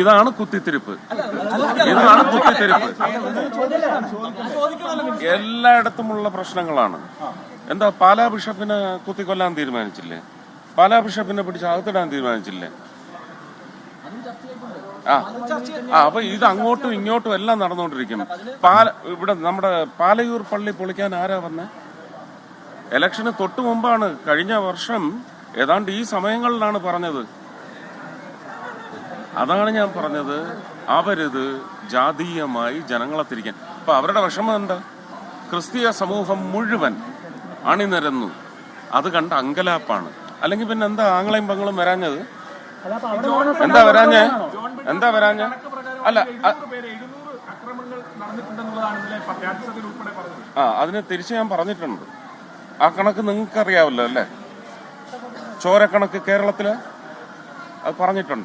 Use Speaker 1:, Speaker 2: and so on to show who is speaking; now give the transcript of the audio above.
Speaker 1: ഇതാണ് കുത്തിത്തിരിപ്പ്. ഇതാണ് കുത്തിത്തിരിപ്പ്. എല്ലായിടത്തുമുള്ള പ്രശ്നങ്ങളാണ്. എന്താ പാലാ ബിഷപ്പിനെ കുത്തിക്കൊല്ലാൻ തീരുമാനിച്ചില്ലേ? പാലാ ബിഷപ്പിനെ പിടിച്ച് അകത്തിടാൻ തീരുമാനിച്ചില്ലേ? അപ്പൊ ഇത് അങ്ങോട്ടും ഇങ്ങോട്ടും എല്ലാം നടന്നുകൊണ്ടിരിക്കും. ഇവിടെ നമ്മുടെ പാലയൂർ പള്ളി പൊളിക്കാൻ ആരാ വന്നേ? ഇലക്ഷന് തൊട്ടു മുമ്പാണ്. കഴിഞ്ഞ വർഷം ഏതാണ്ട് ഈ സമയങ്ങളിലാണ് പറഞ്ഞത്. അതാണ് ഞാൻ പറഞ്ഞത്, അവരിത് ജാതീയമായി ജനങ്ങളെ തിരിക്കാൻ. അപ്പൊ അവരുടെ വിഷമം എന്താ? ക്രിസ്തീയ സമൂഹം മുഴുവൻ അണിനിരന്നു. അത് കണ്ട അങ്കലാപ്പാണ്. അല്ലെങ്കിൽ പിന്നെ എന്താ ആങ്ങളെയും പങ്ങളും വരാഞ്ഞത്? എന്താ വരാഞ്ഞേ? അല്ല, അതിന് തിരിച്ച് ഞാൻ പറഞ്ഞിട്ടുണ്ട്. ആ കണക്ക് നിങ്ങൾക്ക് അറിയാവല്ലോ അല്ലേ? ചോരക്കണക്ക് കേരളത്തില് അത് പറഞ്ഞിട്ടുണ്ട്.